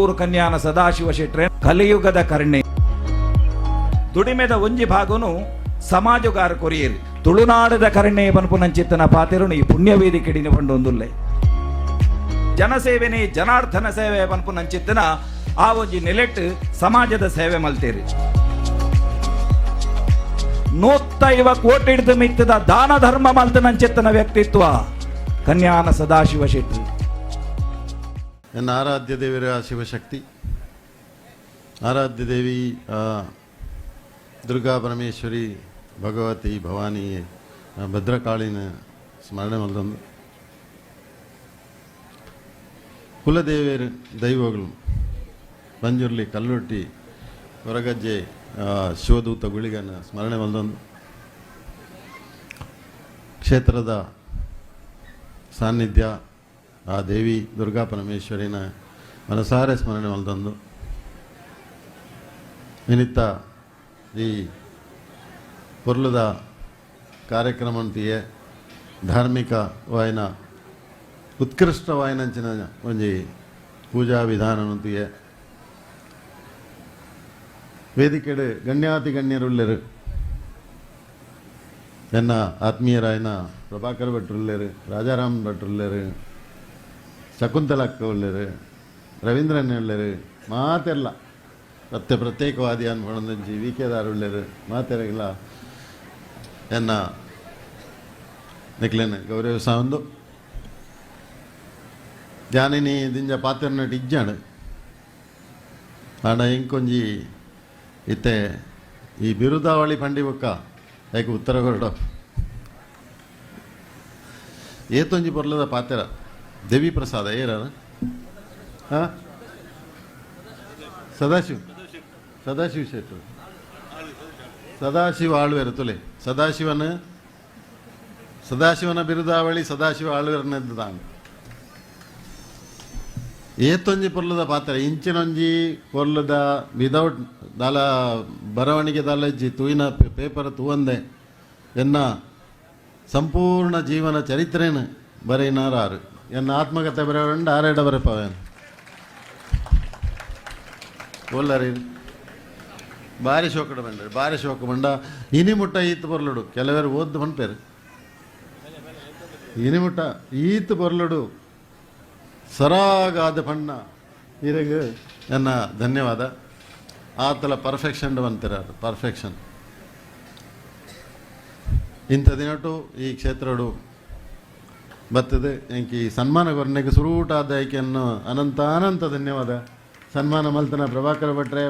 ಮಂಗಳೂರು ಕನ್ಯಾನ ಸದಾಶಿವ ಶೆಟ್ರೆ ಕಲಿಯುಗದ ಕರ್ಣೆ ದುಡಿಮೆದ ಒಂಜಿ ಭಾಗನು ಸಮಾಜಗಾರ ಕೊರಿಯರು ತುಳುನಾಡದ ಕರ್ಣೆ ಪನ್ಪುನಂಚಿತ್ತನ ಪಾತೆರುನು ಈ ಪುಣ್ಯವೇದಿ ಕೆಡಿನ ಬಂಡೊಂದುಲ್ಲೆ ಜನಸೇವೆನೆ ಜನಾರ್ದನ ಸೇವೆ ಪನ್ಪುನಂಚಿತ್ತನ ಆ ಒಂಜಿ ನೆಲೆಟ್ ಸಮಾಜದ ಸೇವೆ ಮಲ್ತೇರಿ 150 ಕೋಟಿ ಹಿಡಿದು ಮಿತ್ತದ ದಾನ ಧರ್ಮ ಮಲ್ತನಂಚಿತ್ತನ ವ್ಯಕ್ತಿತ್ವ ಕನ್ಯಾನ ಸದಾಶಿವ ಶೆಟ್ಟಿ. ನನ್ನ ಆರಾಧ್ಯ ದೇವರ ಶಿವಶಕ್ತಿ ಆರಾಧ್ಯ ದೇವಿ ದುರ್ಗಾ ಪರಮೇಶ್ವರಿ ಭಗವತಿ ಭವಾನಿ ಭದ್ರಕಾಳಿನ ಸ್ಮರಣೆ ಮಲ್ದೊಂದು ಕುಲದೇವಿಯರು ದೈವಗಳು ಪಂಜುರ್ಲಿ ಕಲ್ಲೊಟ್ಟಿ ಹೊರಗಜ್ಜೆ ಶಿವದೂತ ಗುಳಿಗನ ಸ್ಮರಣೆ ಮಲ್ದೊಂದು ಕ್ಷೇತ್ರದ ಸಾನ್ನಿಧ್ಯ ಆ ದೇವಿ ದುರ್ಗಾ ಪರಮೇಶ್ವರಿನ ಮನಸಾರೆ ಸ್ಮರಣೆ ಮಲ್ದೊಂದು ನಿಮಿತ್ತ ಈ ಪೊರ್ಲುದ ಕಾರ್ಯಕ್ರಮ ಅಂತೀಯೇ ಧಾರ್ಮಿಕವಾಯಿನ ಉತ್ಕೃಷ್ಟವಾಯಿನಂಚಿನ ಒಂಜಿ ಪೂಜಾ ವಿಧಾನ ಅಂತೀಯೇ ವೇದಿಕೆಡು ಗಣ್ಯಾತಿ ಗಣ್ಯರುಳ್ಳೆರು ಎನ್ನ ಆತ್ಮೀಯರಾಯನ ಪ್ರಭಾಕರ್ ಭಟ್ರುಳ್ಳೆರು ರಾಜಾರಾಮ್ ಭಟ್ರುಳ್ಳೆರು ಶಕುಂತಲಕ್ಕ ಉಳ್ಳೆರು ರವೀಂದ್ರನ್ ಉಳ್ಳೆರು ಮಾತೆಲ್ಲ ಪ್ರತ್ಯೇಕವಾದಿ ಅನ್ಕೊಂಡಂಜಿ ವಿ ಕೆ ದಾರುಳ್ಳೆರು ಮಾತೆರಗಿಲ್ಲ ಎನ್ನ ನೆಕ್ಲೆನ್ ಗೌರವಿಸ ಒಂದು ಧ್ಯಾನಿನಿ ದಿಂಜ ಪಾತ್ರನಟ್ಟು ಇಜ್ಜಾಡು ಆಂಡ ಇಂಕೊಂಜಿ ಇತ್ತೆ ಈ ಬಿರುದಾವಳಿ ಪಂಡಿ ಬೊಕ್ಕ ಯಾಕೆ ಉತ್ತರ ಕೊರಡ ಏತೊಂಜಿ ಬರ್ಲದ ಪಾತ್ರ ದೇವಿ ಪ್ರಸಾದ ಏರ ಹಾಂ ಸದಾಶಿವ ಶೆಟ್ರು ಸದಾಶಿವ ಆಳ್ವೆರು ತುಲೆ ಸದಾಶಿವನ ಬಿರುದಾವಳಿ ಸದಾಶಿವ ಆಳ್ವೆರನೆದ್ದು ತಾನು ಏತೊಂಜಿ ಪೊರ್ಲದ ಪಾತ್ರ ಇಂಚಿನೊಂಜಿ ಪೊರ್ಲದ ವಿದೌಟ್ ದಾಲ ಬರವಣಿಗೆ ದಾಲಜ್ಜಿ ತೂಯಿನ ಪೇಪರ್ ತೂವಂದೆ ಎನ್ನ ಸಂಪೂರ್ಣ ಜೀವನ ಚರಿತ್ರೆನ ಬರೆಯಿನಾರು ಎನ್ನ ಆತ್ಮಕಥೆ ಬರೆಯಂಡು ಆರೇಡ ಬರೆಪವೇನು ಒಲ್ಲರಿ ಭಾರಿ ಶೋಕಡ ಬಂಡ್ರಿ ಭಾರಿ ಶೋಕ ಬಂಡ ಇನಿಮುಟ್ಟ ಈತ್ ಬರ್ಲುಡು ಕೆಲವರು ಓದ್ದು ಬಂದ್ಪೇರು ಇನಿಮುಟ್ಟ ಈತ್ ಬರ್ಲುಡು ಸರಾಗಾದ ಬಣ್ಣ ಇರಗ ನನ್ನ ಧನ್ಯವಾದ ಆತಲ ಪರ್ಫೆಕ್ಷನ್ ಬಂತಿರಾರು ಪರ್ಫೆಕ್ಷನ್ ಇಂಥ ದಿನಟು ಈ ಕ್ಷೇತ್ರಡು ಬರ್ತದೆ ಎಂಕಿ ಸನ್ಮಾನ ಕೊರ್ನೆಗೆ ಸುರೂಟಾದ ಆಯ್ಕೆಯನ್ನು ಅನಂತ ಧನ್ಯವಾದ ಸನ್ಮಾನ ಮಲ್ತನ ಪ್ರಭಾಕರ ಭಟ್ರೆ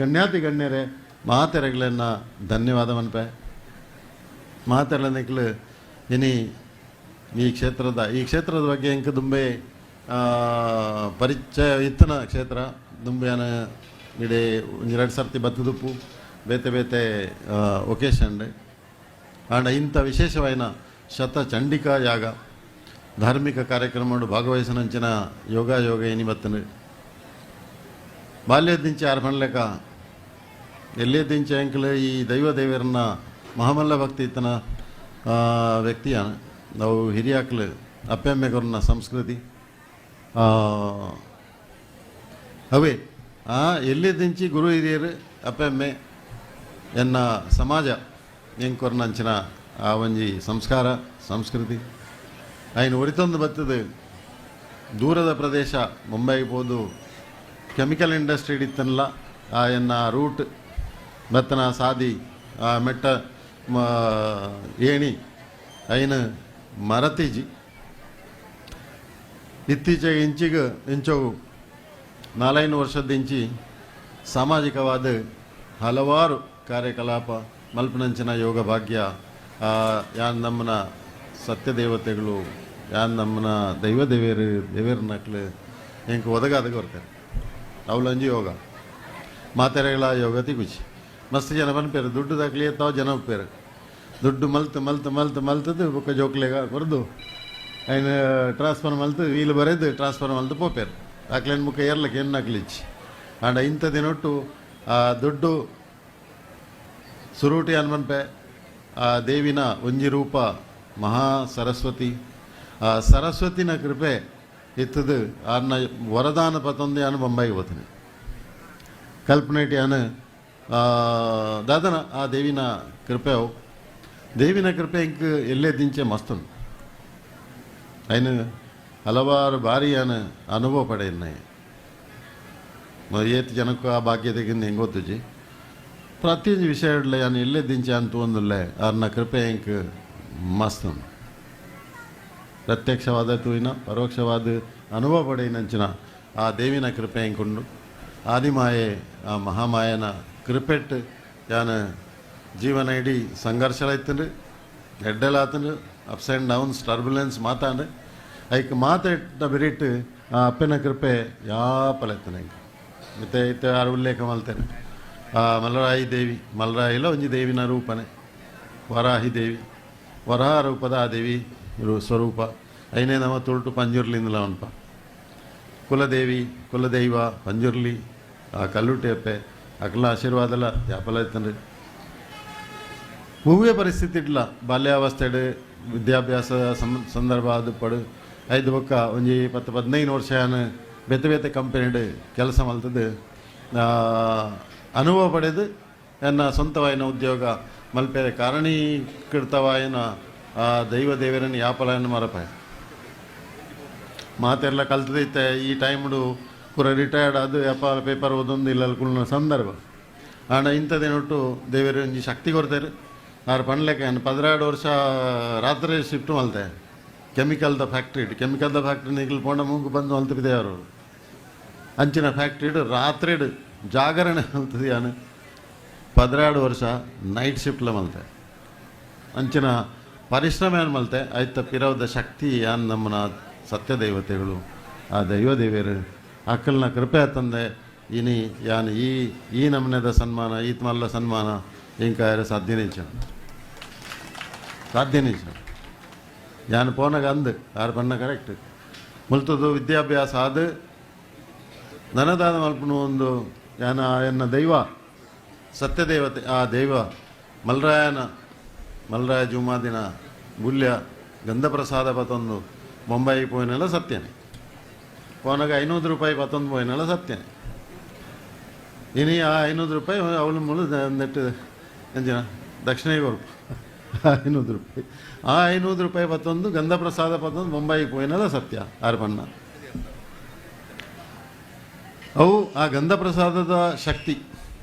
ಗಣ್ಯಾತಿ ಗಣ್ಯರೇ ಮಾತೆರಗಳನ್ನ ಧನ್ಯವಾದ ಮನ್ಪೆ ಮಾತೆರಳ ನಿಕ್ಲು ಇನಿ ಈ ಕ್ಷೇತ್ರದ ಬಗ್ಗೆ ಎಂಕ ದುಂಬೆ ಪರಿಚಯ ಇತ್ತನ ಕ್ಷೇತ್ರ ದುಂಬೆನ ಇಡೀ 2 ಸರ್ತಿ ಬತ್ತದುಪ್ಪು ಬೇತೆ ಒಕೇಶನ್ ಆಂಡ ಇಂಥ ವಿಶೇಷವಾಯಿನ ಚಂಡಿಕಾ ಯಾಗ ಧಾರ್ಮಿಕ ಕಾರ್ಯಕ್ರಮ ಭಾಗವಹಿಸನಂಚಿನ ಯೋಗ ಏನಿ ಬತ್ತನು ಬಾಲ್ಯದಿಂಚೆ ಯಾರು ಪಣ್ಲೆಕ ಎಲ್ಲೇದಿಂಚೆ ಅಂಕಲ್ ಈ ದೇವರನ್ನ ಮಹಾಮಲ್ಲ ಭಕ್ತಿ ಇತ್ತನ ವ್ಯಕ್ತಿಯ ನಾವು ಹಿರಿಯಾಕ್ಲು ಅಪ್ಪೆಮ್ಮೆಗೊರ್ನ ಸಂಸ್ಕೃತಿ ಅವೇ ಎಲ್ಲೇದಿಂಚಿ ಗುರು ಹಿರಿಯರು ಅಪ್ಪೆಮ್ಮೆ ಎನ್ನ ಸಮಾಜ ಎಂಕೊರ್ನಂಚಿನ ಆ ಒಂಜಿ ಸಂಸ್ಕಾರ ಸಂಸ್ಕೃತಿ ಐನು ಉರಿತೊಂದು ಬರ್ತದೆ ದೂರದ ಪ್ರದೇಶ ಮುಂಬೈಗೆ ಹೋದು ಕೆಮಿಕಲ್ ಇಂಡಸ್ಟ್ರಿ ಇಡಿತ್ತನಲ್ಲ ಆ ಎನ್ನ ರೂಟ್ ಬತ್ತನ ಸಾದಿ ಆ ಮೆಟ್ಟ ಏಣಿ ಐನು ಮರತೀಜಿ ಇತ್ತೀಚೆಗೆ ಇಂಚವು 4 ವರ್ಷದಿಂಚಿ ಸಾಮಾಜಿಕವಾದ ಹಲವಾರು ಕಾರ್ಯಕಲಾಪ ಮಲ್ಪನಂಚಿನ ಯೋಗ ಭಾಗ್ಯ ಯಾನ್ ನಮ್ಮನ ಸತ್ಯದೇವತೆಗಳು ಯಾನ್ ನಮ್ಮನ ದೇವೇರ ನಕ್ಲು ಎಂಕ ಒದಗಾದಾಗ ಬರ್ತಾರೆ ಅವಲಂಜಿ ಯೋಗ ಮಾತೆರೆಗಳ ಯೋಗ ತಿಗುಚಿ ಮಸ್ತ್ ಜನ ಬಂದ್ಪೇರು ದುಡ್ಡು ದಾಖಲಿಯತ್ತಾವ ಜನ ಒಪ್ಪೇರು ದುಡ್ಡು ಮಲ್ತದ್ದು ಬೊಕ್ಕ ಜೋಕ್ಲೆಗ ಕೊರ್ದು ఆయన ట్రాన్స్ఫర్ మల్తు వీళ్ళు బరేది ట్రాన్స్ఫర్ మల్తు పోపారు అట్లని ముక్క ఏర్లకి ఎన్ని నకలిచ్చి అండ్ ఇంత తినొట్టు ఆ ದುಡ್ಡು ಸುರೂಟಿ ಹನುಮನ್ಪೆ ಆ ದೇವಿನ ಒಂಜಿ ರೂಪ ಮಹಾ ಸರಸ್ವತಿ ಆ ಸರಸ್ವತಿನ ಕೃಪೆ ಇತ್ತದು ಆರ್ನ ವರದಾನ ಪತ್ತೊಂದು ಯಾನು ಬೊಂಬಾಯಿಗೆ ಹೋಗ್ತೀನಿ ಕಲ್ಪನೆಟಿ ಯಾನು ದಾದನ ಆ ದೇವಿನ ಕೃಪೆ ಅವು ದೇವಿನ ಕೃಪೆ ಇಂಕ ಎಲ್ಲೇ ದಿಂಚೆ ಮಸ್ತುಂಡು అయిన ಹಲವಾರು ಬಾರಿ ಯಾನು ಅನುಭವ ಪಡೆಯನ್ನ ಏತ್ ಜನಕ್ಕೂ ಆ ಭಾಗ್ಯ ತೆಗಿಂದ ಹೆಂಗೆ ಗೊತ್ತುಜಿ ಪ್ರತಿಯೊಂದು ವಿಷಯಡ್ಲ ಯಾನು ಎಲ್ಲೇ ದಿಂಚೆ ಅಂತ ಒಂದಿಲ್ಲ ಅವ್ರನ್ನ ಕೃಪೆ ಇಂಕ ಮಸ್ತ್ ಪ್ರತ್ಯಕ್ಷವಾದ ತೂಯಿನ ಪರೋಕ್ಷವಾದ ಅನುಭವ ಪಡೆಯಿನಂಚಿನ ಆ ದೇವಿನ ಕೃಪೆ ಇಂಕೊಂಡು ಆದಿಮಾಯೆ ಆ ಮಹಾಮಾಯನ ಕೃಪೆಟ್ ಯಾನು ಜೀವನ ಇಡೀ ಸಂಘರ್ಷಲಾಯ್ತಂಡು ಎಡ್ಡೆಲಾತಂಡು ಅಪ್ಸ್ ಆ್ಯಂಡ್ ಡೌನ್ಸ್ ಟರ್ಬುಲೆನ್ಸ್ ಮಾತಾಡು ಐಕ್ ಮಾತಾಡ ಬಿರಿಟ್ಟು ಆ ಅಪ್ಪನ ಕೃಪೆ ಯಾಪಲೆತ್ತನೆ ಮತ್ತೆ ಇತ್ತ ಯಾರು ಉಲ್ಲೇಖ ಮಲ್ತೇನೆ ಆ ಮಲರಾಯಿ ದೇವಿ ಮಲರಾಯಿలో ಒಂಜಿ ದೇವಿನ ರೂಪನೆ ವರಾಹಿ ದೇವಿ ವರಾಹ ರೂಪದ ಆ ದೇವಿ ಸ್ವರೂಪ ಐನೇ ನಮ್ಮ ತುಳುಟು ಪಂಜುರ್ಲಿಂದಲ ಅನ್ಪ ಕುಲದೇವಿ ಕುಲದೈವ ಪಂಜುರ್ಲಿ ಆ ಕಲ್ಲುಟೆಪ್ಪೆ ಅಕ್ಲ ಆಶೀರ್ವಾದಲ ಯಾಪಲೆತ್ತಂಡ್ರಿ ಹೂವೇ ಪರಿಸ್ಥಿತಿ ಇಡ್ಲ ಬಾಲ್ಯಾವಸ್ಥೆಡು ವಿದ್ಯಾಭ್ಯಾಸ ಸಂದರ್ಭ ಅದು ಪಡು ಐದು ಬೊಕ್ಕ ಒಂಜಿ 10-15 ವರ್ಷ ಬೇತೆ ಬೇತೆ ಕಂಪನಿಡು ಕೆಲಸ ಮಲ್ತದ್ದು ಅನುಭವ ಪಡೆದು ಎನ್ನ ಸ್ವಂತವಾಯಿನ ಉದ್ಯೋಗ ಮಲ್ಪೆರೆ ಕಾರಣೀಕೃತವಾಯಿನ ಆ ದೈವ ದೇವರನ್ನು ಯಾಪಲಯನ್ನು ಮರಪಾಯ ಮಾತೆಲ್ಲ ಕಲ್ತದೈತೆ ಈ ಟೈಮ್ಡು ಪೂರ ರಿಟೈರ್ಡ್ ಅದು ಯಾಪ ಪೇಪರ್ ಓದೊಂದು ಇಲ್ಲ ಸಂದರ್ಭ ಆಂಡ ಇಂಥದ್ದೇನೊಟ್ಟು ದೇವರ ಒಂಜಿ ಶಕ್ತಿ ಕೊಡ್ತಾರೆ ಆರು ಪಣ್ಲೆಕ್ಕ 16 ವರ್ಷ ರಾತ್ರಿ ಶಿಫ್ಟ್ ಮಲ್ತೆ ಕೆಮಿಕಲ್ದ ಫ್ಯಾಕ್ಟ್ರಿ ನಿಗಲು ಪೋಂಡ ಮುಂಗು ಬಂದು ಮಲ್ತಿದೆ ಅವರು ಅಂಚಿನ ಫ್ಯಾಕ್ಟ್ರಿಡು ರಾತ್ರಿಡು ಜಾಗರಣೆ ಮಲ್ತದೆ ಯಾನು 16 ವರ್ಷ ನೈಟ್ ಶಿಫ್ಟ್ಲ ಮಲ್ತೆ ಅಂಚಿನ ಪರಿಶ್ರಮ ಏನು ಮಲ್ತೆ ಆಯ್ತ ಪಿರವದ ಶಕ್ತಿ ಯಾನ್ ನಮ್ಮನ ಸತ್ಯ ದೇವತೆಗಳು ಆ ದೈವ ದೇವಿಯರು ಅಕ್ಕಲ್ನ ಕೃಪೆ ತಂದೆ ಇನಿ ಯಾನ್ ಈ ನಮನೆದ ಸನ್ಮಾನ ಈತ್ ಮಲ್ಲ ಸನ್ಮಾನ ಇಂಕ ಸಾಧ್ಯನೇ ಯಾನು ಪೋನಾಗ ಅಂದು ಆರು ಬಣ್ಣ ಕರೆಕ್ಟ್ ಮುಲ್ತದು ವಿದ್ಯಾಭ್ಯಾಸ ಅದು ನನದಾದ ಮಲ್ಪನು ಒಂದು ಯಾನ ಎನ್ನ ದೈವ ಸತ್ಯದೇವತೆ ಆ ದೈವ ಮಲ್ರಾಯ ಜುಮಾದಿನ ಗುಲ್ಯ ಗಂಧಪ್ರಸಾದ ಪತ್ತೊಂದು ಮುಂಬೈ ಪೋಯಿನೆಲ್ಲ ಸತ್ಯನೇ ಪೋನಾಗ 500 ರೂಪಾಯಿ ಪತ್ತೊಂದು ಪೋಯಿನೆಲ್ಲ ಸತ್ಯನೇ ಇನಿ ಆ 500 ರೂಪಾಯಿ ಅವಳು ಮುಳು ನೆಟ್ಟು ಎಂಜಿನ ದಕ್ಷಿಣ ಕೊರ್ಪು 500 ರೂಪಾಯಿ ಆ 500 ರೂಪಾಯಿ ಪತ್ತೊಂದು ಗಂಧಪ್ರಸಾದ ಪತ್ತೊಂದು ಮುಂಬೈಗೆ ಪೋಯಿನೆಲ್ಲ ಸತ್ಯ ಆರು ಬಣ್ಣ ಅವು ಆ ಗಂಧಪ್ರಸಾದದ ಶಕ್ತಿ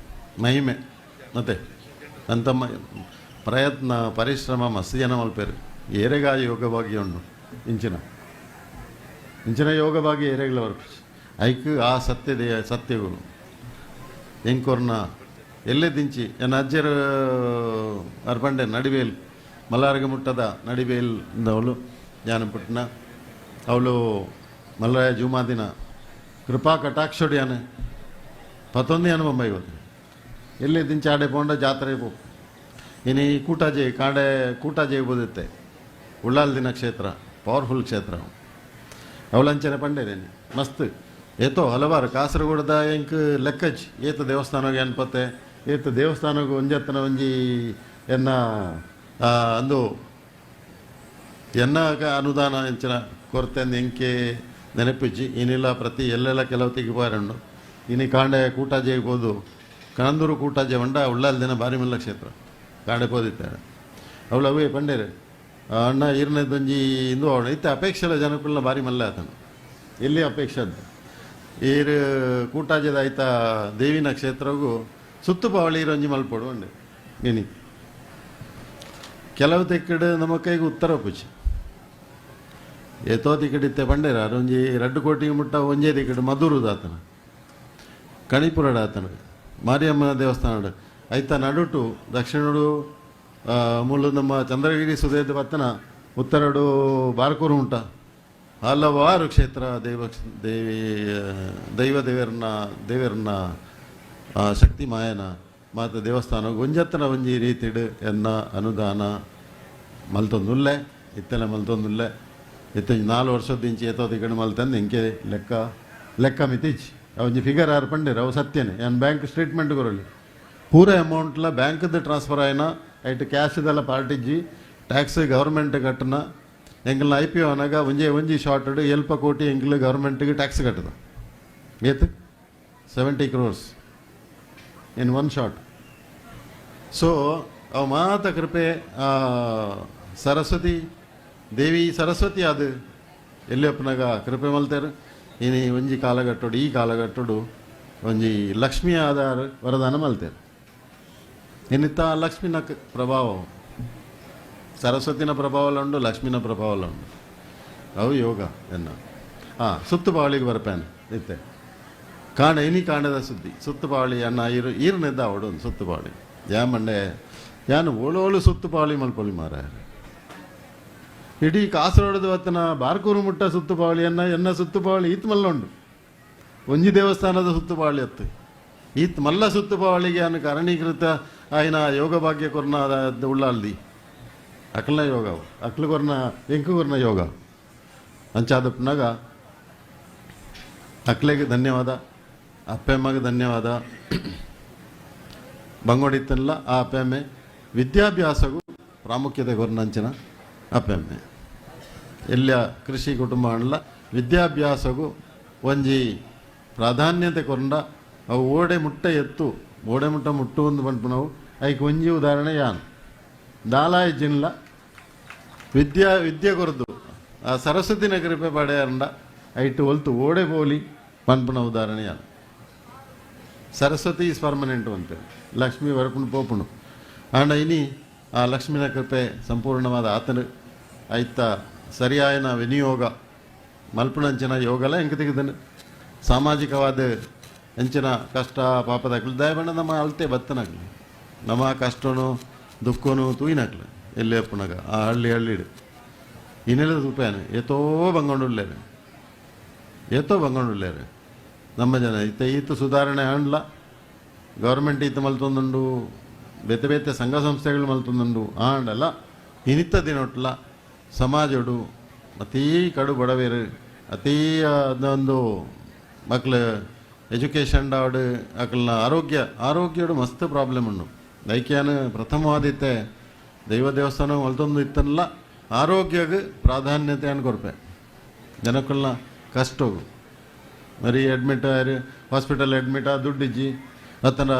ಮಹಿಮೆ ಮತ್ತೆ ಅಂತ ಪ್ರಯತ್ನ ಪರಿಶ್ರಮ ಮಸ್ತ್ ಜನ ಮಲ್ಪೇರು ಏರೆಗ ಯೋಗ ಭಾಗ್ಯ ಉಂಡು ಇಂಚಿನ ಯೋಗ ಭಾಗ್ಯ ಏರೆಗಳ ವರ್ಕ್ ಐಕ್ ಆ ಸತ್ಯಗಳು ಎಂಕೋರ್ನ ಎಲ್ಲೇ ದಿಂಚಿ ಎನ್ನ ಅಜ್ಜರ ಅರ್ಪಂಡೆ ನಡಿಬೇಲ್ ಮಲ್ಲಾರ್ಗ ಮುಟ್ಟದ ನಡಿಬೇಲ್ ಅವಳು ಯಾನು ಪುಟ್ನ ಅವಳು ಮಲ್ಲರಾಯ ಜುಮಾದಿನ ಕೃಪಾ ಕಟಾಕ್ಷೋಡಿ ಯಾನು ಪತ್ತೊಂದು ಯಾನು ಬೊಂಬೈ ಹೋದ ಎಲ್ಲೇ ದಿಂಚಿ ಆಡೆ ಪೋಂಡ ಜಾತ್ರೆ ಪೋ ಇನ್ನು ಈ ಕೂಟಾಜೆ ಬೋದಿತ್ತೆ ಉಳ್ಳಾಲ್ ದಿನ ಕ್ಷೇತ್ರ ಪವರ್ಫುಲ್ ಕ್ಷೇತ್ರ ಅವಳಂಚನೆ ಪಂಡೇನೇನೆ ಮಸ್ತ್ ಏತೋ ಹಲವಾರು ಕಾಸರಗೋಡದ ಎಂಕ್ ಲೆಕ್ಕಜ್ ಏತ ದೇವಸ್ಥಾನಗೆ ಅನ್ಪತ್ತೆ ಏತ ದೇವಸ್ಥಾನಗೂ ಒಂಜತ್ತನ ಒಂಜಿ ಎನ್ನ ಅಂದು ಎನ್ನ ಅನುದಾನ ಎಂಚಿನ ಕೊರತೆ ಎಂಕೆ ನೆನಪಿಜ್ಜಿ ಇನ್ನಿಲ್ಲ ಪ್ರತಿ ಎಲ್ಲೆಲ್ಲ ಕೆಲವು ತೆಗಿಪಾರಂಡು ಇನ್ನು ಕಾಂಡೆ ಕೂಟಾಜೆಗೆ ಹೋದು ಕಣಂದೂರು ಕೂಟಾಜೆ ಹೊಂಡ ಉಳ್ಳಾಲ್ ದಿನ ಬಾರಿ ಮಲ್ಲ ಕ್ಷೇತ್ರ ಕಾಂಡೆ ಪೋದಿತ್ತಾರೆ ಅವಳು ಅವೇ ಪಂಡೇರು ಅಣ್ಣ ಈರ್ನದೊಂಜಿ ಇಂದು ಅವಳು ಇತ್ತೆ ಅಪೇಕ್ಷೆಲ್ಲ ಜನಕ್ಕುಲ್ಲ ಬಾರಿ ಮಲ್ಲ ಆತನು ಎಲ್ಲಿ ಅಪೇಕ್ಷೆ ಅಂತ ಈರು ಕೂಟಾಜದ ಆಯ್ತ ದೇವಿನ ಕ್ಷೇತ್ರಗೂ ಸುತ್ತು ಪಾವಳಿ ಇರೊಂಜಿ ಮಲ್ಪಡು ಉಂಡೆ ಇನಿ ಕೆಲವು ತೆಕ್ಕಡು ನಮ್ಮ ಕೈಗೆ ಉತ್ತರ ಪುಚ್ಚಿ ಏತೋ ತಿಕ್ಕಡಿತ್ತೆ ಪಂಡೇರ ಒಂಜಿ 2 ಕೋಟಿಗೆ ಮುಟ್ಟ ಒಂಜೇ ತಿಕ್ಕಡು ಮಧುರುದಾತನ ಕಣಿಪುರಡಾತನ ಮಾರಿಯಮ್ಮನ ದೇವಸ್ಥಾನ ಆಯ್ತ ನಡುಟು ದಕ್ಷಿಣಡು ಮೂಲ ನಮ್ಮ ಚಂದ್ರಗಿರಿ ಸುದೇದ ಪತ್ತನ ಉತ್ತರಡು ಬಾರ್ಕೂರು ಉಂಟ ಹಲವಾರು ಕ್ಷೇತ್ರ ದೇವರನ್ನ ಶಕ್ತಿ ಮಾಯನ ಮಾತ ದೇವಸ್ಥಾನ ಒಂಜತ್ತನ ಒಂಜಿ ರೀತಿಡು ಎನ್ನ ಅನುದಾನ ಮಲ್ತೊಂದುಲ್ಲೆ ಇತ್ತೆಲ್ಲ ಮಲ್ತೊಂದುಲ್ಲೆ ಇತ್ತ 4 ವರ್ಷದಿಂಚಿ ಏತೋ ತಿಕಡು ಮಲ್ತಂದು ಇಂಕೆ ಲೆಕ್ಕ ಮಿತಿಚ್ಚಿ ಒಂಜಿ ಫಿಗರ್ ಆರು ಪಂಡೇರು ಅವು ಸತ್ಯನೇ ಏನು ಬ್ಯಾಂಕ್ ಸ್ಟೇಟ್ಮೆಂಟ್ ಕೊರಲಿ ಪೂರ ಅಮೌಂಟ್ಲ ಬ್ಯಾಂಕ್ದು ಟ್ರಾನ್ಸ್ಫರ್ ಆಯ್ನ ಐಟ್ ಕ್ಯಾಶ್ದೆಲ್ಲ ಪಾರ್ಟಿಜ್ಜಿ ಟ್ಯಾಕ್ಸ್ ಗೌರ್ಮೆಂಟ್ ಕಟ್ಟನ ಎಂಕಲ್ನ IPO ಅನಾಗ ಒಂಜಿ ಶಾರ್ಟೆಡ್ ಎಲ್ಪ ಕೋಟಿ ಎಂಕಲ್ ಗೌರ್ಮೆಂಟ್ಗೆ ಟ್ಯಾಕ್ಸ್ ಕಟ್ಟದ ಏತ್ 70 crores in one shot. So ಅವು ಮಾತ ಕೃಪೆ ಸರಸ್ವತಿ ದೇವಿ ಸರಸ್ವತಿ ಅದು ಎಲ್ಲಿ ಅಪ್ಪನಾಗ ಕೃಪೆ ಮಲ್ತೇರು. ಇನ್ನು ಒಂಜಿ ಕಾಲಘಟ್ಟೋಡು ಈ ಕಾಲಘಟ್ಟೋಡು ಒಂಜಿ ಲಕ್ಷ್ಮಿ ಆಧಾರ ವರದಾನ ಮಲ್ತೇರು. ಇನ್ನಿತ್ತ ಲಕ್ಷ್ಮಿನ ಪ್ರಭಾವ ಸರಸ್ವತಿನ ಪ್ರಭಾವಲ ಉಂಡು, ಲಕ್ಷ್ಮಿನ ಪ್ರಭಾವಲ ಉಂಡು. ಅವು ಯೋಗ ಎನ್ನ ಸುತ್ತು ಬಾವಳಿಗೆ ಬರ್ಪೇನೆ ಇತ್ತೆ ಕಾಣ ಇನಿ ಕಾಂಡದ ಸುದ್ದಿ ಸುತ್ತು ಬಾವಳಿ ಅನ್ನ ಈರ್ನೆದ್ದ ಅವಡು ಒಂದು ಸುತ್ತು ಬಾವಳಿ ಮಂಡೆ ಯಾನು ಓಳೋಳು ಸುತ್ತು ಬಾವಳಿ ಮಲ್ಪೊಳಿ ಮಾರ ಇಡೀ ಕಾಸರಗೋಡದ ಹೊತ್ತನ ಬಾರ್ಕೂರು ಮುಟ್ಟ ಸುತ್ತು ಬಾವಳಿಯನ್ನ ಎನ್ನ ಸುತ್ತು ಬಾವಳಿ ಈತ್ ಮಲ್ಲ ಉಂಡು. ಒಂಜಿ ದೇವಸ್ಥಾನದ ಸುತ್ತು ಬಾವಳಿ ಅತ್ತು ಈತ್ ಮಲ್ಲ ಸುತ್ತು ಬಾವಳಿಗೆ ಅನ್ನು ಕಾರಣೀಕೃತ ಆಯ್ನ ಯೋಗ ಭಾಗ್ಯ ಕೊರ್ನ ಉಳ್ಳಾಲ್ದಿ ಅಕ್ಲನ ಯೋಗ ಅಕ್ಲು ಕೊರ್ನ ಎಂಕು ಕೊರ್ನ ಯೋಗ ಅಂಚಾದಪ್ಪನಾಗ ಅಕ್ಲೆಗೆ ಧನ್ಯವಾದ, ಅಪ್ಪೆಮ್ಮಗೆ ಧನ್ಯವಾದ. ಬಂಗೋಡಿತ್ತಲ್ಲ ಆ ಅಪ್ಪೆಮ್ಮೆ ವಿದ್ಯಾಭ್ಯಾಸಗೂ ಪ್ರಾಮುಖ್ಯತೆ ಕೊರ್ನಂಚಿನ ಅಪ್ಪೆಮ್ಮೆ ಎಲ್ಲ ಕೃಷಿ ಕುಟುಂಬ ಅಲ್ಲ ವಿದ್ಯಾಭ್ಯಾಸಗೂ ಒಂಜಿ ಪ್ರಾಧಾನ್ಯತೆ ಕೊರಂಡ ಅವು ಓಡೆ ಮುಟ್ಟ ಎತ್ತು ಓಡೆ ಮುಟ್ಟ ಮುಟ್ಟು ಒಂದು ಬಂಟು ನಾವು ಐಕ್ ಒಂಜಿ ಉದಾಹರಣೆ ಯಾನ್ ದಾಲಾಯ್ ಜಿನ್ಲ ವಿದ್ಯೆ ಕೊರದು ಆ ಸರಸ್ವತಿನ ಕೃಪೆ ಪಡೆಯಂಡ ಐಟು ಒಲ್ತು ಓಡೆ ಬೋಲಿ ಪನ್ಪುನ ಉದಾಹರಣೆ ಯಾನ್. ಸರಸ್ವತಿ ಈಸ್ ಪರ್ಮನೆಂಟ್ ಅಂತೇಳಿ ಲಕ್ಷ್ಮಿ ಬರ್ಪುಣು ಪೋಪುಣು ಆಂಡ ಇನಿ ಆ ಲಕ್ಷ್ಮಿನ ಕೃಪೆ ಸಂಪೂರ್ಣವಾದ ಆತನು ಐತ ಸರಿಯಾಯನ ವಿನಿಯೋಗ ಮಲ್ಪುಣಂಚಿನ ಯೋಗಲ ಎಂಕ ತೆಗೆದನು ಸಾಮಾಜಿಕವಾದ ಎಂಚಿನ ಕಷ್ಟ ಪಾಪದಾಗ್ಲಿ ದಯಬಣ್ಣ ನಮ್ಮ ಅಳತೆ ಬತ್ತನಾಗ್ಲಿ ನಮ್ಮ ಕಷ್ಟನು ದುಃಖನು ತೂಯಿನಾಗ್ಲಿ ಎಲ್ಲಿ ಅಪ್ಪನಾಗ ಆ ಹಳ್ಳಿಡು ಇನ್ನೆಲ್ಲದ ರೂಪಾಯನು ಏತೋ ಬಂಗೊಂಡುಳ್ಳೇರು ನಮ್ಮ ಜನ ಈತ ಸುಧಾರಣೆ ಆಂಡ್ಲ ಗೌರ್ಮೆಂಟ್ ಈತ ಮಲ್ತೊಂದುಂಡು ಬೇತೆ ಬೇತೆ ಸಂಘ ಸಂಸ್ಥೆಗಳು ಮಲ್ತೊಂದುಂಡು ಆಂಡಲ್ಲ ಇನಿತ್ತ ದಿನೊಟ್ಲ ಸಮಾಜಡು ಅತೀ ಕಡು ಬಡವೇರು ಅತೀ ಅದೊಂದು ಮಕ್ಳು ಎಜುಕೇಷನ್ ದಾಡು ಅಕ್ಲನ ಆರೋಗ್ಯಡು ಮಸ್ತ್ ಪ್ರಾಬ್ಲಮ್ ಉಂಡು. ದೈಕ್ಯಾನು ಪ್ರಥಮವಾದಿತ್ತೆ ದೈವ ದೇವಸ್ಥಾನ ಮಲ್ತೊಂದು ಇತ್ತಲ್ಲ ಆರೋಗ್ಯಗೆ ಪ್ರಾಧಾನ್ಯತೆ ಕೊರ್ಪೆ ಜನಕ್ಕಲ್ನ ಕಷ್ಟ ಹೋಗು ಮರಿ ಅಡ್ಮಿಟ್ ಹಾಸ್ಪಿಟಲ್ ಅಡ್ಮಿಟ್ ದುಡ್ಡಿಜ್ಜಿ ಅತ್ತನ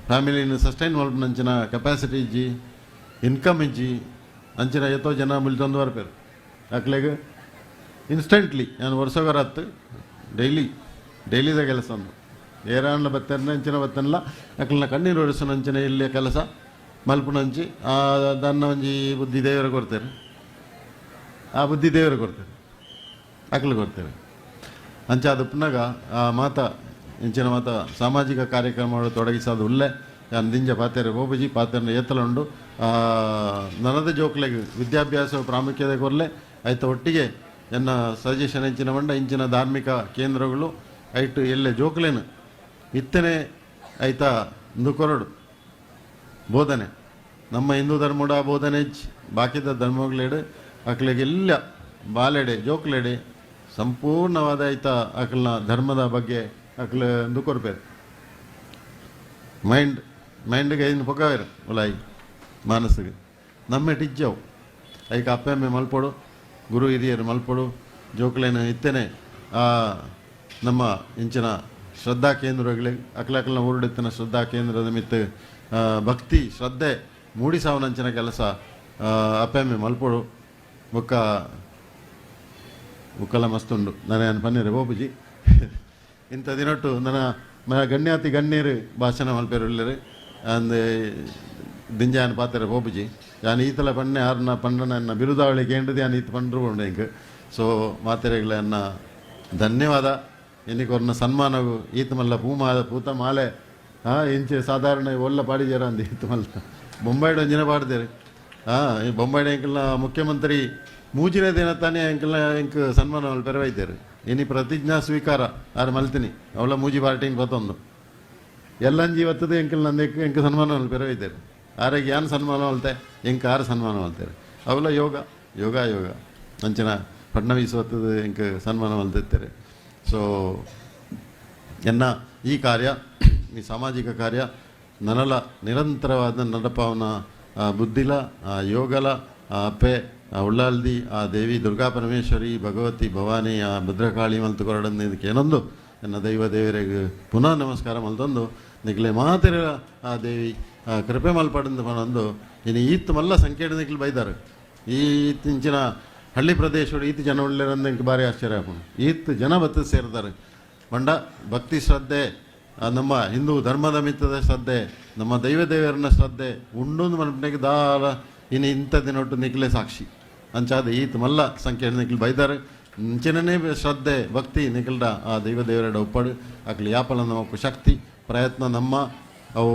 ಫ್ಯಾಮಿಲಿನ ಸಸ್ಟೈನ್ ಮಲ್ಪನಂಚಿನ ಕೆಪಾಸಿಟಿ ಇಜ್ಜಿ ಇನ್ಕಮ್ ಇಜ್ಜಿ ಅಂಚಿನ ಎತ್ತೋ ಜನ ಮುಲ್ತೊಂದು ಬರ್ಪೇರು ಅಕ್ಲೆಗೆ ಇನ್ಸ್ಟೆಂಟ್ಲಿ ನಾನು ವರ್ಷಗರತ್ತು ಡೈಲಿದ ಕೆಲಸ ಅಂದು ಏರಾಣ್ಣ ಬತ್ತರ್ನ ಅಂಚಿನ ಬತ್ತನಲ್ಲ ಅಕ್ಲನ ಕಣ್ಣೀರು ಹೊಡಿಸೋ ಅಂಚಿನ ಇಲ್ಲಿಯ ಕೆಲಸ ಮಲ್ಪುನಂಚಿ ದನ್ನ ಒಂಜಿ ಬುದ್ಧಿ ದೇವರ ಕೊಡ್ತೇವೆ ಆ ಬುದ್ಧಿ ದೇವರ ಕೊಡ್ತೇವೆ ಅಕ್ಲು ಕೊಡ್ತೇವೆ ಅಂಚಾದ ಪುನಗ ಆ ಮಾತ ಇಂಚಿನ ಮಾತ ಸಾಮಾಜಿಕ ಕಾರ್ಯಕ್ರಮಗಳು ತೊಡಗಿಸೋದು ಉಳ್ಳೆ ನಾನು ದಿಂಜ ಪಾತೆರೆ ಬೋಬುಜಿ ಪಾತೆರನ ಏತಲ ಉಂಡು ನನದ ಜೋಕ್ಲೆಗೆ ವಿದ್ಯಾಭ್ಯಾಸ ಪ್ರಾಮುಖ್ಯತೆ ಕೊರಲೆ ಆಯ್ತ ಒಟ್ಟಿಗೆ ಎನ್ನ ಸಜೆಷನ್ ಇಂಚಿನ ಮಂಡ ಇಂಚಿನ ಧಾರ್ಮಿಕ ಕೇಂದ್ರಗಳು ಐಟು ಎಲ್ಲೆ ಜೋಕ್ಲೇನು ಇತ್ತನೆ ಆಯ್ತಾ ನುಕೊರಡು ಬೋಧನೆ ನಮ್ಮ ಹಿಂದೂ ಧರ್ಮದ ಬೋಧನೆ ಬಾಕಿದ ಧರ್ಮಗಳೆಡೆ ಅಕ್ಲೆಗೆಲ್ಲ ಬಾಲೆಡೆ ಜೋಕ್ಲೆಡೆ ಸಂಪೂರ್ಣವಾದ ಆಯ್ತ ಅಕ್ಲನ ಧರ್ಮದ ಬಗ್ಗೆ ಅಕ್ಲ ನುಕೊರ್ಬೇಕು ಮೈಂಡ್ಗೆ ಐದು ಪೊಗವೇರು ಉಲಾಯಿ ಮನಸ್ಸಿಗೆ ನಮ್ಮ ಟಿಜ್ಜವು ಐಕ ಅಪ್ಪೆಮ್ಮೆ ಮಲ್ಪೊಡು ಗುರು ಹಿರಿಯರು ಮಲ್ಪೊಡು ಜೋಕ್ಲೇನು ಇತ್ತೇನೆ ನಮ್ಮ ಇಂಚಿನ ಶ್ರದ್ಧಾ ಕೇಂದ್ರಗಳಿಗೆ ಅಕ್ಲನ ಊರುಡಿತ್ತಿನ ಶ್ರದ್ಧಾ ಕೇಂದ್ರದ ಮಿತ್ತ ಭಕ್ತಿ ಶ್ರದ್ಧೆ ಮೂಡಿಸಾವನಂಚಿನ ಕೆಲಸ ಅಪ್ಪೆಮ್ಮೆ ಮಲ್ಪೊಡು ಬುಕ್ಕಲ ಮಸ್ತುಂಡು ನಾನು ಪನ್ನೀರು ಬೋಬುಜಿ ಇಂಥ ದಿನೊಟ್ಟು ನನ್ನ ಗಣ್ಯಾತಿ ಗಣ್ಯರು ಭಾಷಣ ಮಲ್ಪೇರು ಅಂದ್ ದಿಂಜಾನ ಪಾತ್ರೆ ಬೋಬುಜಿ ಯಾನ್ ಈತಲ ಪಣ್ಣೆ ಆರ್ನ ಪಂಡನ ಬಿರುದಾವಳಿ ಕೇಂದ್ರದ್ದು ಯಾನ್ ಈತ ಪಂಡ್ರು ಉಂಡು ಇಂಕ್ ಸೊ ಮಾತೆರೆಗಳನ್ನ ಧನ್ಯವಾದ ಎನ್ನಿಕೊರ್ನ ಸನ್ಮಾನವು ಈತ ಮಲ್ಲ ಪೂತ ಮಾಲೆ ಇಂಚೆ ಸಾಧಾರಣ ಒಲ್ಲ ಪಾಡಿಜಾರ ಅಂದ ಈತ ಮಲ್ಲ ಬೊಂಬಾಯ್ಡು ಒಂಜಿನ ಪಾಡ್ದೇರು ಈ ಬೊಂಬಾಯ್ಡು ಎಂಕಲ್ನ ಮುಖ್ಯಮಂತ್ರಿ ಮೂಜಿನ ದಿನ ತಾನೇ ಎಂಕ್ ಸನ್ಮಾನ ಅವಳು ಪೆರವೈತೇರು ಇನಿ ಪ್ರತಿಜ್ಞಾ ಸ್ವೀಕಾರ ಆರು ಮಲ್ತೀನಿ ಅವಳ ಮೂಜಿ ಪಾರ್ಟಿಂಗ್ ಬತ್ತೊಂದು ಎಲ್ಲಂಜಿ ಇವತ್ತದು ಎಂಕಲ್ ನಂದು ಎಂಕ ಸನ್ಮಾನ ಅವಳು ಪೆರವೈತೇರು ಆರೆಗೆ ಯಾನ್ ಸನ್ಮಾನ ಹೊಲ್ತೆ ಎಂಕ ಆರು ಸನ್ಮಾನ ಹೊಲ್ತೇರು ಅವಳ ಯೋಗ ಅಂಚಿನ ಫಡ್ನವೀಸ್ ಹೊತ್ತದು ಎಂಕ ಸನ್ಮಾನ ಹೊಲ್ತಿರ್ತಾರೆ. ಸೊ ಎನ್ನ ಈ ಕಾರ್ಯ ಈ ಸಾಮಾಜಿಕ ಕಾರ್ಯ ನನಲ ನಿರಂತರವಾದ ನಡಪಾವನ ಬುದ್ಧಿಲ ಯೋಗಲ ಅಪ್ಪೆ ಉಳ್ಳಾಲ್ದಿ ಆ ದೇವಿ ದುರ್ಗಾ ಪರಮೇಶ್ವರಿ ಭಗವತಿ ಭವಾನಿ ಆ ಭದ್ರಕಾಳಿ ಮಲ್ತು ಕೊರಡನ್ನು ಇದಕ್ಕೆ ಏನೊಂದು ಎನ್ನ ದೈವ ದೇವರಿಗೆ ಪುನಃ ನಮಸ್ಕಾರ ಮಲ್ತೊಂದು ನಿಗ್ಲೆ ಮಾತಿರ ಆ ದೇವಿ ಕೃಪೆ ಮಲ್ಪಡಂದು ಮನೊಂದು ಇನ್ನು ಈತ್ ಮಲ್ಲ ಸಂಕೇತ ನಿಗ್ಲು ಬೈದಾರೆ ಈ ಇಂಚಿನ ಹಳ್ಳಿ ಪ್ರದೇಶಗಳು ಈತ್ ಜನ ಒಳ್ಳೆಯರಂದು ಇಂಕ ಭಾರಿ ಆಶ್ಚರ್ಯ ಆಪುಂಡು ಈತ್ ಜನ ಬತ್ತ ಸೇರ್ತಾರೆ ಮಂಡ ಭಕ್ತಿ ಶ್ರದ್ಧೆ ನಮ್ಮ ಹಿಂದೂ ಧರ್ಮದ ಮಿತ್ತದ ಶ್ರದ್ಧೆ ನಮ್ಮ ದೈವ ದೇವರನ್ನ ಶ್ರದ್ಧೆ ಉಂಡೊಂದು ಮನಪಿನಾಗ ದಾರ ಇನ್ನು ಇಂಥ ದಿನೊಟ್ಟು ನಿಕ್ಲೆ ಸಾಕ್ಷಿ ಅಂಚಾದ ಈತ್ ಮಲ್ಲ ಸಂಕೇತ ನಿಕ್ಲು ಬೈದಾರೆ ಇಂಚಿನೇ ಶ್ರದ್ಧೆ ಭಕ್ತಿ ನಿಖಲ್ಡ ಆ ದೈವ ದೇವರ ಉಪ್ಪಡು ಅಕ್ಲಿ ಯಾಪಲ ನಮ್ಮ ಶಕ್ತಿ ಪ್ರಯತ್ನ ನಮ್ಮ ಅವು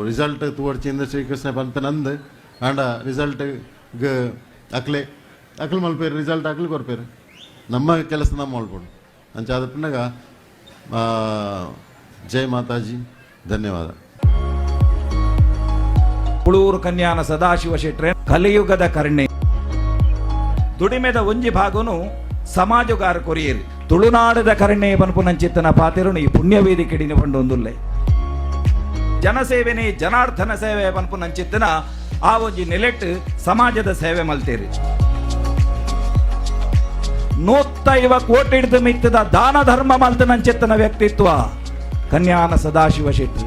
ರಿಸಲ್ಟ್ ತೋಡ್ಚಿಂದ ಶ್ರೀಕೃಷ್ಣ ಪಂತ ನಂದು ಆಂಡ ರಿಸಲ್ಟ್ ಅಕ್ಲೆ ಅಕ್ಲು ಮಲ್ಪೇರು ರಿಸಲ್ಟ್ ಅಕ್ಲು ಕೊರ್ಪೇರು ನಮ್ಮ ಕೆಲಸ ನಮ್ಮ ಮಲ್ಪಡು ಅಂಚಾದ ಪಿನ್ನಾಗ ಜೈ ಮಾತಾಜಿ ಧನ್ಯವಾದ. ಉಳೂರು ಕನ್ಯಾನ ಸದಾಶಿವ ಶೆಟ್ರೆ ಕಲಿಯುಗದ ಕರ್ಣೆ ದುಡಿಮೆದ ಒಂಜಿ ಭಾಗನು ಸಮಾಜಗಾರ ಕೊರಿಯೇರಿ ತುಳುನಾಡದ ಕರ್ಣೆ ಪನ್ಪುನಂಚಿತ್ತನ ಪಾತೆರುನು ಈ ಪುಣ್ಯವೇದಿ ಕೆಡಿನ ಪಂಡೊಂದುಲ್ಲೆ ಜನಸೇವೆನೆ ಜನಾರ್ದನ ಸೇವೆ ಪನ್ಪುನಂಚಿತ್ತನ ಆ ಒಂಜಿ ನೆಲೆಟ್ ಸಮಾಜದ ಸೇವೆ ಮಲ್ತೇರಿ 150 ಕೋಟಿ ಮಿತ್ತದ ದಾನ ಧರ್ಮ ಮಲ್ತನಂಚಿತ್ತನ ವ್ಯಕ್ತಿತ್ವ ಕನ್ಯಾನ ಸದಾಶಿವ ಶೆಟ್ಟಿ.